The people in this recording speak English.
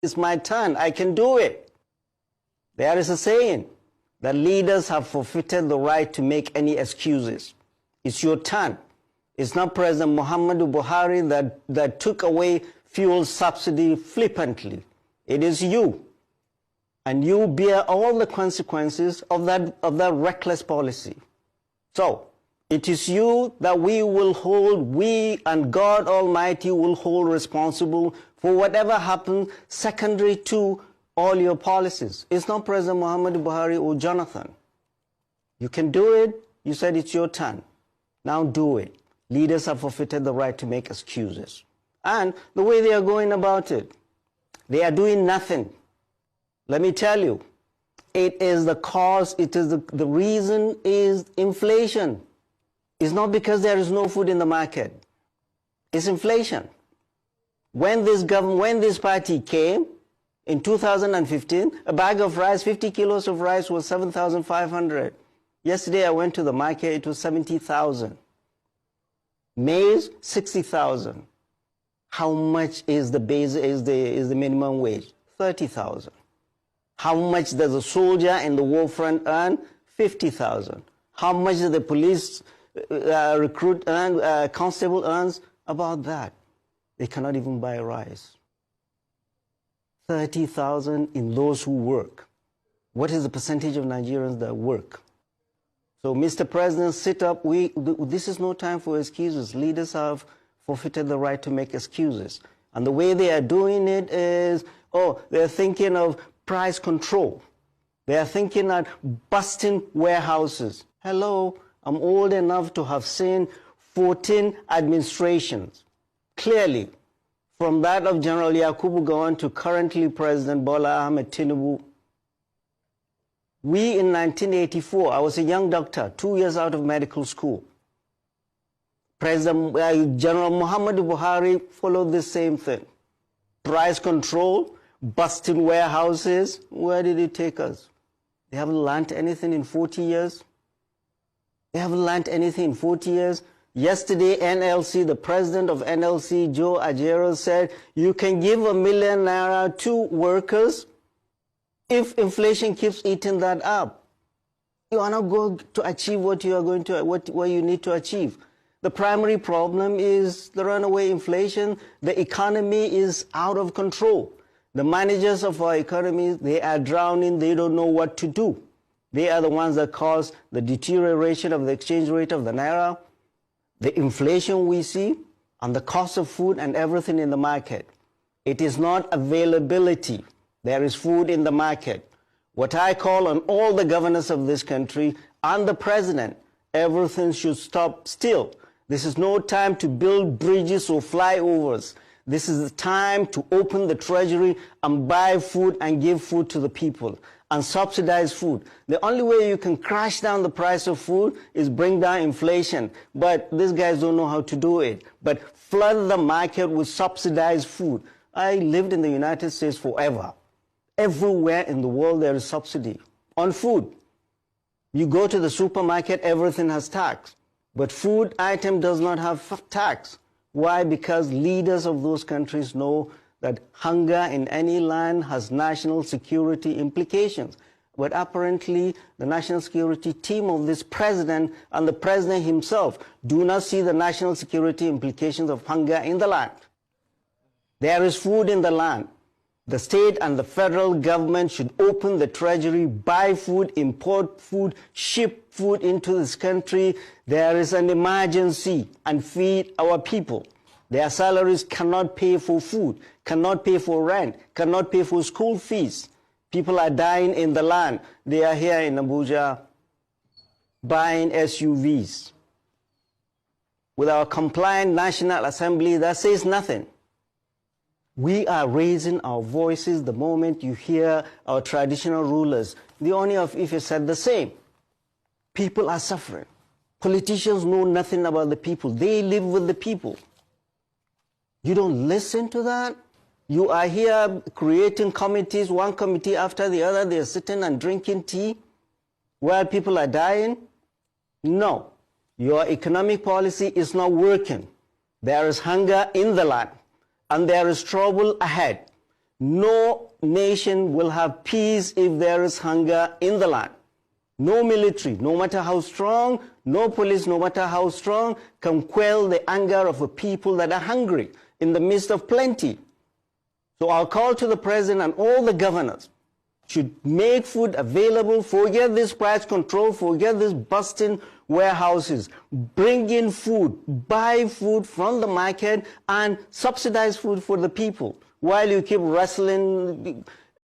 It's my turn. I can do it. There is a saying that leaders have forfeited the right to make any excuses. It's your turn. It's not President Muhammadu Buhari that took away fuel subsidy flippantly. It is you. And you bear all the consequences of that reckless policy. So, it is you that we and God Almighty will hold responsible for whatever happens secondary to all your policies. It's not President Muhammadu Buhari or Jonathan. You can do it. You said it's your turn. Now do it. Leaders have forfeited the right to make excuses. And the way they are going about it, they are doing nothing. Let me tell you, it is the cause, it is the reason is inflation. It's not because there is no food in the market. It's inflation. When this party came in 2015, a bag of rice, 50 kilos of rice was 7,500. Yesterday I went to the market, it was 70,000. Maize, 60,000. How much is the minimum wage? 30,000. How much does a soldier in the war front earn? 50,000. How much does the police recruit earn, constable earns? About that. They cannot even buy rice. 30,000 in those who work. What is the percentage of Nigerians that work? So, Mr. President, sit up. This is no time for excuses. Leaders have forfeited the right to make excuses. And the way they are doing it is, they're thinking of price control. They are thinking of busting warehouses. Hello, I'm old enough to have seen 14 administrations. Clearly, from that of General Yakubu Gowon to currently President Bola Ahmed Tinubu. We in 1984, I was a young doctor, 2 years out of medical school. General Muhammadu Buhari followed the same thing. Price control, busting warehouses. Where did it take us? They haven't learned anything in 40 years. They haven't learned anything in 40 years. Yesterday, NLC, the president of NLC, Joe Ajero, said, you can give $1 million naira to workers if inflation keeps eating that up. You are not going to achieve what you need to achieve. The primary problem is the runaway inflation. The economy is out of control. The managers of our economy, they are drowning. They don't know what to do. They are the ones that cause the deterioration of the exchange rate of the naira, the inflation we see, and the cost of food and everything in the market. It is not availability. There is food in the market. What I call on all the governors of this country and the president, everything should stop still. This is no time to build bridges or flyovers. This is the time to open the treasury and buy food and give food to the people and subsidize food. The only way you can crash down the price of food is bring down inflation. But these guys don't know how to do it. But flood the market with subsidized food. I lived in the United States forever. Everywhere in the world there is subsidy on food. You go to the supermarket, everything has tax. But food item does not have tax. Why? Because leaders of those countries know that hunger in any land has national security implications. But apparently, the national security team of this president and the president himself do not see the national security implications of hunger in the land. There is food in the land. The state and the federal government should open the treasury, buy food, import food, ship food into this country. There is an emergency, and feed our people. Their salaries cannot pay for food, cannot pay for rent, cannot pay for school fees. People are dying in the land. They are here in Abuja buying SUVs. With our compliant National Assembly, that says nothing. We are raising our voices the moment you hear our traditional rulers. The Oni of Ife said the same. People are suffering. Politicians know nothing about the people. They live with the people. You don't listen to that? You are here creating committees, one committee after the other. They're sitting and drinking tea while people are dying. No, your economic policy is not working. There is hunger in the land, and there is trouble ahead. No nation will have peace if there is hunger in the land. No military, no matter how strong, no police, no matter how strong, can quell the anger of a people that are hungry in the midst of plenty. So our call to the president and all the governors should make food available, forget this price control, forget this busting warehouses, bring in food, buy food from the market and subsidize food for the people while you keep wrestling